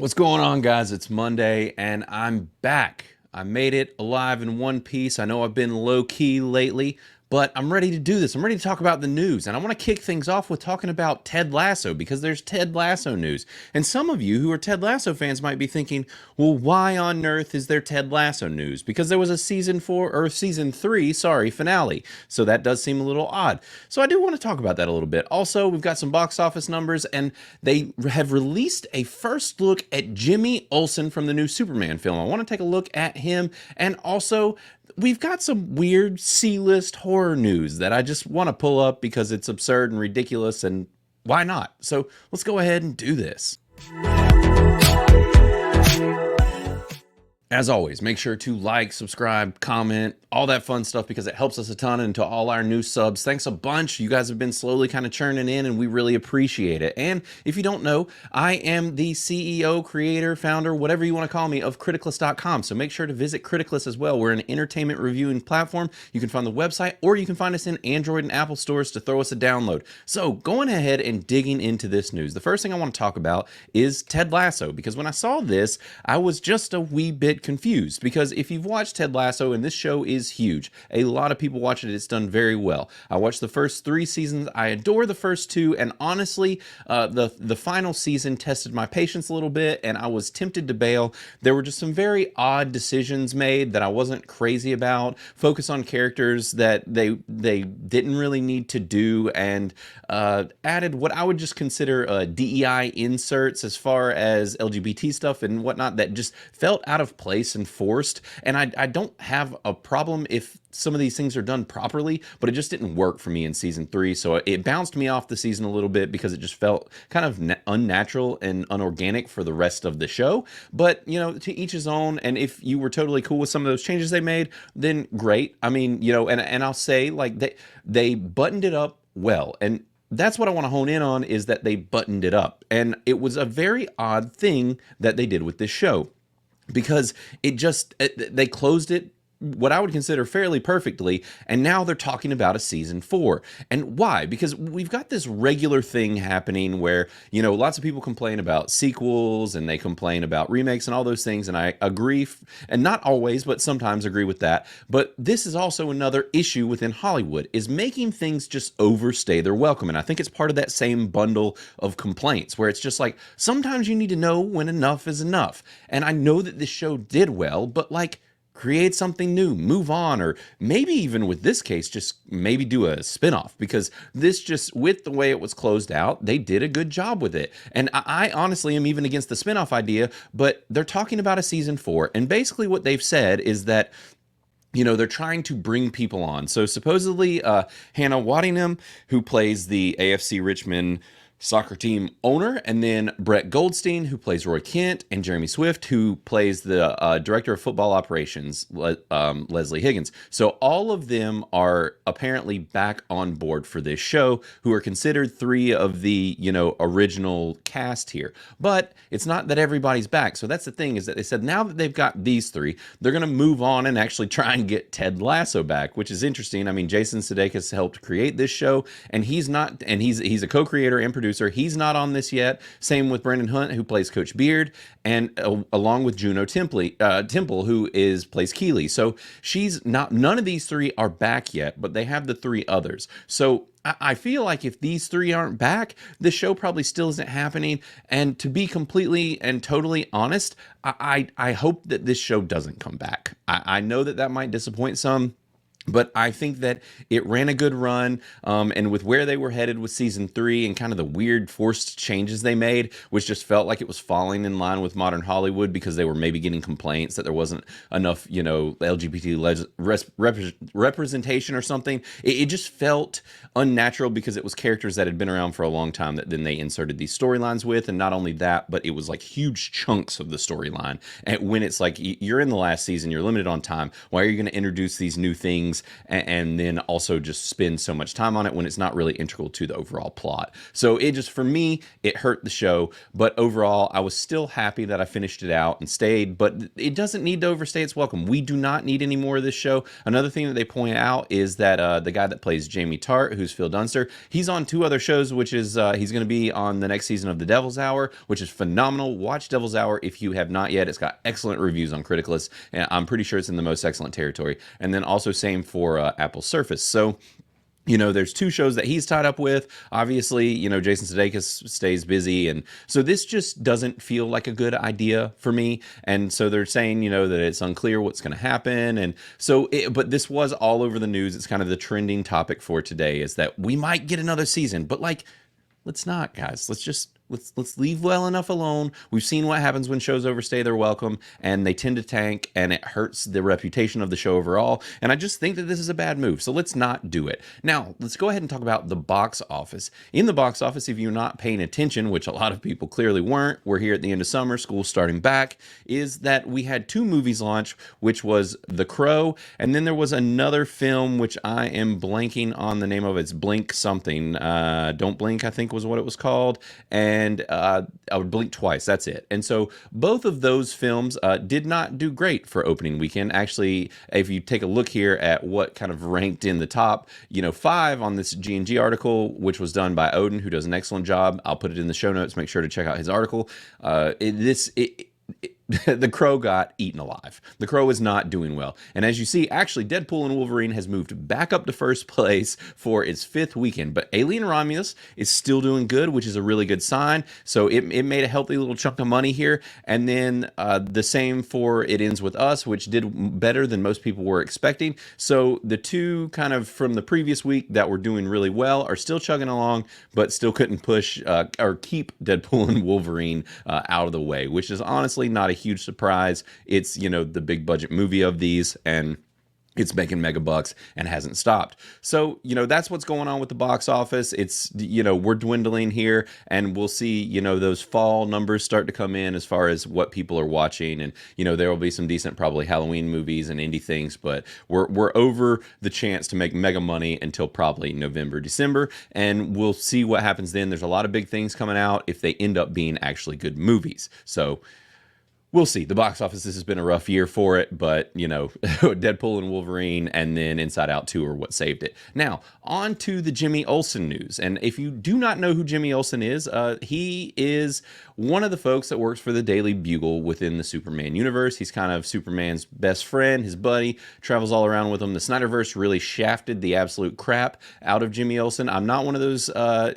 What's going on, guys? It's Monday and I'm back. I made it alive in one piece. I know I've been low key lately, but I'm ready to do this. I'm ready to talk about the news, and I want to kick things off with talking about Ted Lasso because there's Ted Lasso news. And some of you who are Ted Lasso fans might be thinking, well, why on earth is there Ted Lasso news? Because there was a season 3, sorry, finale. So that does seem a little odd. So I do want to talk about that a little bit. Also, we've got some box office numbers, and they have released a first look at Jimmy Olsen from the new Superman film. I want to take a look at him, and also we've got some weird C-list horror news that I just want to pull up because it's absurd and ridiculous, and why not? So let's go ahead and do this. As always, make sure to like, subscribe, comment, all that fun stuff because it helps us a ton. And to all our new subs, thanks a bunch. You guys have been slowly kind of churning in and we really appreciate it. And if you don't know, I am the CEO, creator, founder, whatever you want to call me, of Criticless.com. So make sure to visit Criticless as well. We're an entertainment reviewing platform. You can find the website or you can find us in Android and Apple stores to throw us a download. So going ahead and digging into this news, the first thing I want to talk about is Ted Lasso, because when I saw this, I was just a wee bit confused, because if you've watched Ted Lasso, and this show is huge, a lot of people watch it, it's done very well. I watched the first 3 seasons, I adore the first 2, and honestly, the final season tested my patience a little bit, and I was tempted to bail. There were just some very odd decisions made that I wasn't crazy about, focus on characters that they didn't really need to do, and added what I would just consider DEI inserts as far as LGBT stuff and whatnot that just felt out of place and forced. And I don't have a problem if some of these things are done properly, but it just didn't work for me in season 3. So it bounced me off the season a little bit because it just felt kind of unnatural and unorganic for the rest of the show. But, you know, to each his own. And if you were totally cool with some of those changes they made, then great. I mean, you know, and I'll say, like, they buttoned it up well. And that's what I want to hone in on, is that they buttoned it up. And it was a very odd thing that they did with this show, because they closed it what I would consider fairly perfectly, and now they're talking about a season 4. And why? Because we've got this regular thing happening where, you know, lots of people complain about sequels and they complain about remakes and all those things, and I agree, and not always, but sometimes agree with that. But this is also another issue within Hollywood, is making things just overstay their welcome. And I think it's part of that same bundle of complaints where it's just like, sometimes you need to know when enough is enough. And I know that this show did well, but like, create something new, move on, or maybe even with this case, just maybe do a spinoff, because this just, with the way it was closed out, they did a good job with it. And I honestly am even against the spinoff idea, but they're talking about a season 4, and basically what they've said is that, you know, they're trying to bring people on. So supposedly Hannah Waddingham, who plays the AFC Richmond soccer team owner, and then Brett Goldstein, who plays Roy Kent, and Jeremy Swift, who plays the director of football operations, Leslie Higgins. So all of them are apparently back on board for this show, who are considered 3 of the, you know, original cast here. But it's not that everybody's back. So that's the thing, is that they said now that they've got these 3, they're going to move on and actually try and get Ted Lasso back, which is interesting. I mean, Jason Sudeikis helped create this show, and he's a co-creator and producer. He's not on this yet. Same with Brendan Hunt, who plays Coach Beard, and along with Juno Temple, who plays Keeley. So she's not. None of these 3 are back yet, but they have the 3 others. So I feel like if these 3 aren't back, the show probably still isn't happening. And to be completely and totally honest, I hope that this show doesn't come back. I know that might disappoint some, but I think that it ran a good run, and with where they were headed with season 3 and kind of the weird forced changes they made, which just felt like it was falling in line with modern Hollywood, because they were maybe getting complaints that there wasn't enough, you know, LGBT representation or something. It just felt unnatural, because it was characters that had been around for a long time that then they inserted these storylines with. And not only that, but it was like huge chunks of the storyline. And when it's like, you're in the last season, you're limited on time, why are you going to introduce these new things things, and then also just spend so much time on it when it's not really integral to the overall plot. So it just, for me, it hurt the show, but overall, I was still happy that I finished it out and stayed, but it doesn't need to overstay its welcome. We do not need any more of this show. Another thing that they point out is that the guy that plays Jamie Tart, who's Phil Dunster, he's on 2 other shows, which is he's going to be on the next season of The Devil's Hour, which is phenomenal. Watch Devil's Hour if you have not yet. It's got excellent reviews on Criticalist, and I'm pretty sure it's in the most excellent territory. And then also same for Apple Surface. So, you know, there's 2 shows that he's tied up with. Obviously, you know, Jason Sudeikis stays busy. And so this just doesn't feel like a good idea for me. And so they're saying, you know, that it's unclear what's going to happen. And so, but this was all over the news. It's kind of the trending topic for today, is that we might get another season. But like, let's not, guys. Let's leave well enough alone. We've seen what happens when shows overstay their welcome, and they tend to tank, and it hurts the reputation of the show overall. And I just think that this is a bad move, so let's not do it. Now, let's go ahead and talk about the box office. In the box office, if you're not paying attention, which a lot of people clearly weren't, we're here at the end of summer, school's starting back, is that we had 2 movies launch, which was The Crow, and then there was another film, which I am blanking on the name of. It's Blink something. Don't Blink, I think was what it was called. And I would Blink Twice. That's it. And so both of those films did not do great for opening weekend. Actually, if you take a look here at what kind of ranked in the top, you know, 5 on this G&G article, which was done by Odin, who does an excellent job. I'll put it in the show notes. Make sure to check out his article. The Crow got eaten alive. The Crow is not doing well. And as you see, actually, Deadpool and Wolverine has moved back up to first place for its 5th weekend. But Alien Romulus is still doing good, which is a really good sign. So it made a healthy little chunk of money here. And then the same for It Ends With Us, which did better than most people were expecting. So the 2 kind of from the previous week that were doing really well are still chugging along, but still couldn't push or keep Deadpool and Wolverine out of the way, which is honestly not a huge surprise. It's, you know, the big budget movie of these, and it's making mega bucks and hasn't stopped. So, you know, that's what's going on with the box office. It's, you know, we're dwindling here, and we'll see, you know, those fall numbers start to come in as far as what people are watching. And, you know, there will be some decent probably Halloween movies and indie things, but we're over the chance to make mega money until probably November, December. And we'll see what happens then. There's a lot of big things coming out if they end up being actually good movies. So we'll see. The box office, this has been a rough year for it, but, you know, Deadpool and Wolverine and then Inside Out 2 are what saved it. Now, on to the Jimmy Olsen news. And if you do not know who Jimmy Olsen is, he is one of the folks that works for the Daily Bugle within the Superman universe. He's kind of Superman's best friend, his buddy, travels all around with him. The Snyderverse really shafted the absolute crap out of Jimmy Olsen. I'm not one of those,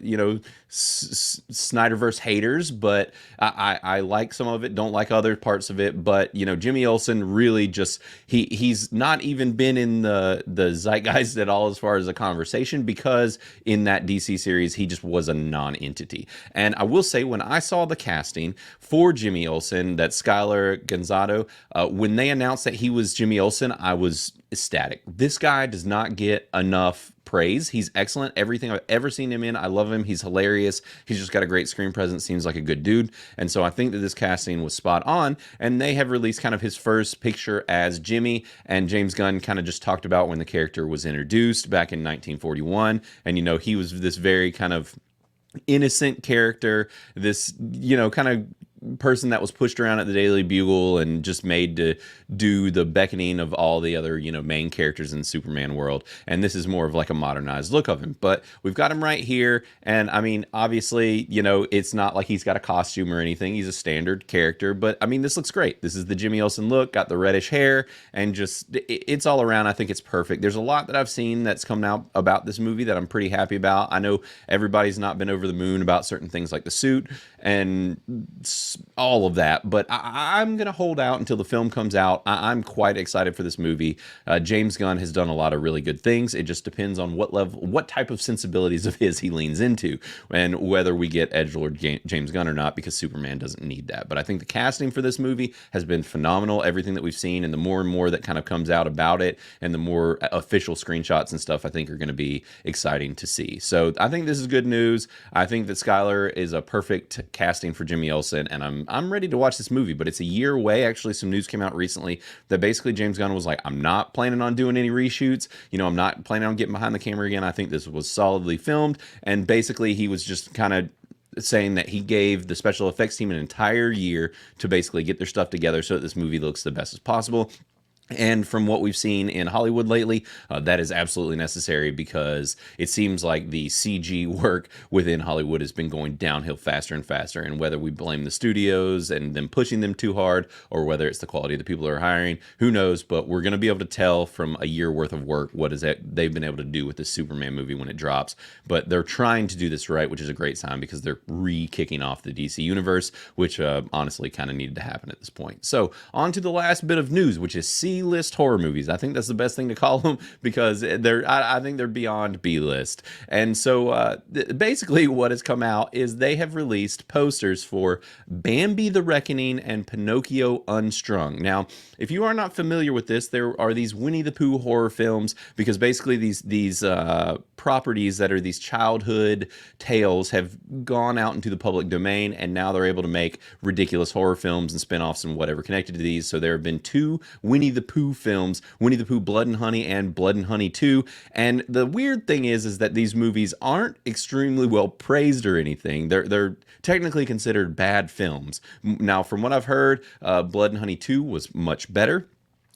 you know, Snyderverse haters, but I like some of it, don't like other parts of it. But, you know, Jimmy Olsen really just, he's not even been in the zeitgeist at all as far as a conversation, because in that DC series, he just was a non-entity. And I will say, when I saw the casting for Jimmy Olsen, that Skylar Gonzado, when they announced that he was Jimmy Olsen, I was ecstatic. This guy does not get enough praise. He's excellent. Everything I've ever seen him in, I love him. He's hilarious. He's just got a great screen presence. Seems like a good dude. And so I think that this casting was spot on. And they have released kind of his first picture as Jimmy. And James Gunn kind of just talked about when the character was introduced back in 1941. And, you know, he was this very kind of innocent character, this, you know, kind of person that was pushed around at the Daily Bugle and just made to do the beckoning of all the other, you know, main characters in the Superman world. And this is more of like a modernized look of him. But we've got him right here. And I mean, obviously, you know, it's not like he's got a costume or anything. He's a standard character. But I mean, this looks great. This is the Jimmy Olsen look, got the reddish hair, and just, it's all around. I think it's perfect. There's a lot that I've seen that's come out about this movie that I'm pretty happy about. I know everybody's not been over the moon about certain things like the suit and all of that, but I'm going to hold out until the film comes out. I'm quite excited for this movie. James Gunn has done a lot of really good things. It just depends on what level, what type of sensibilities of his he leans into, and whether we get edgelord James Gunn or not, because Superman doesn't need that. But I think the casting for this movie has been phenomenal. Everything that we've seen, and the more and more that kind of comes out about it, and the more official screenshots and stuff, I think are going to be exciting to see. So I think this is good news. I think that Skylar is a perfect casting for Jimmy Olsen, and and I'm ready to watch this movie, but it's a year away. Actually, some news came out recently that basically James Gunn was like, I'm not planning on doing any reshoots. I'm not planning on getting behind the camera again. I think this was solidly filmed, and basically he was just kind of saying that he gave the special effects team an entire year to basically get their stuff together so that this movie looks the best as possible. And from what we've seen in Hollywood lately, that is absolutely necessary, because it seems like the CG work within Hollywood has been going downhill faster and faster. And whether we blame the studios and them pushing them too hard, or whether it's the quality of the people they're hiring, who knows? But we're going to be able to tell from a year worth of work what is that they've been able to do with this Superman movie when it drops. But they're trying to do this right, which is a great sign, because they're re-kicking off the DC universe, which honestly kind of needed to happen at this point. So on to the last bit of news, which is C-list horror movies. I think that's the best thing to call them, because I think they're beyond B-list. And so basically what has come out is they have released posters for Bambi the Reckoning and Pinocchio Unstrung. Now, if you are not familiar with this, there are these Winnie the Pooh horror films, because basically these properties that are these childhood tales have gone out into the public domain, and now they're able to make ridiculous horror films and spin-offs and whatever connected to these. So there have been two Winnie the Pooh films, Winnie the Pooh Blood and Honey and Blood and Honey 2. And the weird thing is that these movies aren't extremely well praised or anything. They're technically considered bad films. Now, from what I've heard, Blood and Honey 2 was much better.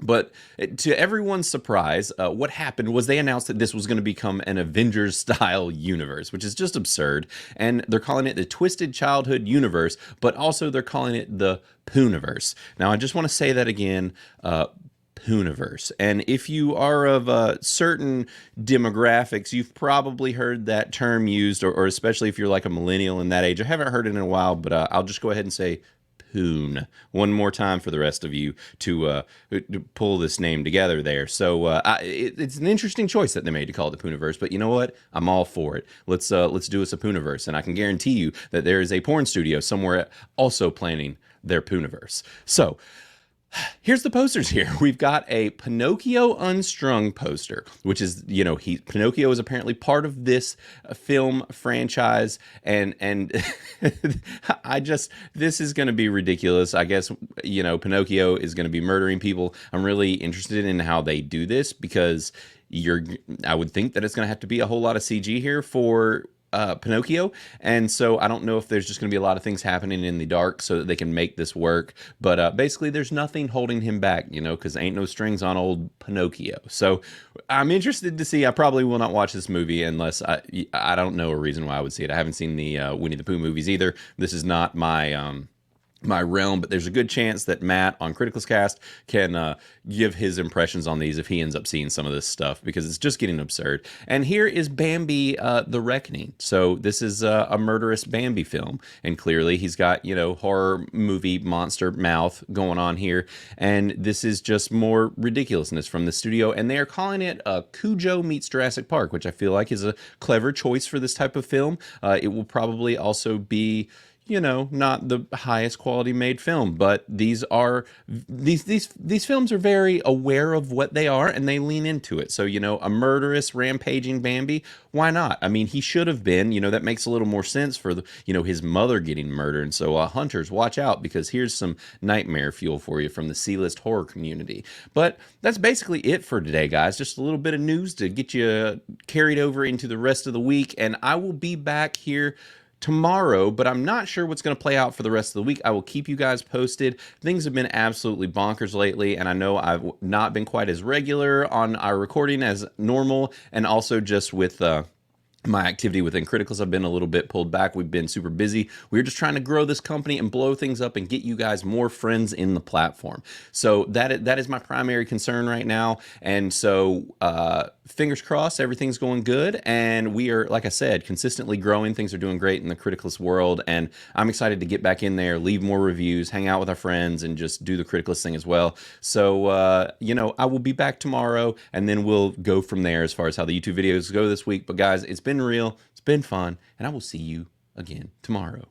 But to everyone's surprise, what happened was they announced that this was going to become an Avengers-style universe, which is just absurd. And they're calling it the Twisted Childhood Universe, but also they're calling it the Poohniverse. Now, I just want to say that again, Poohniverse. And if you are of certain demographics, you've probably heard that term used, or especially if you're like a millennial in that age. I haven't heard it in a while, but I'll just go ahead and say Poon one more time for the rest of you to pull this name together there. So it's an interesting choice that they made to call it the Poohniverse, but you know what? I'm all for it. Let's do us a Poohniverse, and I can guarantee you that there is a porn studio somewhere also planning their Poohniverse. So here's the posters here. We've got a Pinocchio Unstrung poster, which is, Pinocchio is apparently part of this film franchise, and this is going to be ridiculous. I guess, Pinocchio is going to be murdering people. I'm really interested in how they do this, because I would think that it's going to have to be a whole lot of CG here for Pinocchio, and so I don't know if there's just going to be a lot of things happening in the dark so that they can make this work, but basically there's nothing holding him back, because ain't no strings on old Pinocchio. So I'm interested to see. I probably will not watch this movie unless I don't know a reason why I would see it. I haven't seen the Winnie the Pooh movies either. This is not my realm, but there's a good chance that Matt on Critical's Cast can give his impressions on these if he ends up seeing some of this stuff, because it's just getting absurd. And here is Bambi the Reckoning. So this is a murderous Bambi film, and clearly he's got, horror movie monster mouth going on here, and this is just more ridiculousness from the studio, and they are calling it Cujo meets Jurassic Park, which I feel like is a clever choice for this type of film. It will probably also be not the highest quality made film, but these films are very aware of what they are, and they lean into it. So, a murderous, rampaging Bambi, why not? I mean, he should have been, that makes a little more sense for his mother getting murdered. And so, hunters, watch out, because here's some nightmare fuel for you from the C-list horror community. But that's basically it for today, guys. Just a little bit of news to get you carried over into the rest of the week, and I will be back here tomorrow, but I'm not sure what's going to play out for the rest of the week. I will keep you guys posted. Things have been absolutely bonkers lately, and I know I've not been quite as regular on our recording as normal, and also just with my activity within Criticals, I've been a little bit pulled back. We've been super busy. We're just trying to grow this company and blow things up and get you guys more friends in the platform. So that is my primary concern right now. And so fingers crossed, everything's going good. And we are, like I said, consistently growing. Things are doing great in the Criticalist world. And I'm excited to get back in there, leave more reviews, hang out with our friends, and just do the Criticalist thing as well. So, I will be back tomorrow, and then we'll go from there as far as how the YouTube videos go this week. But guys, it's been real, it's been fun, and I will see you again tomorrow.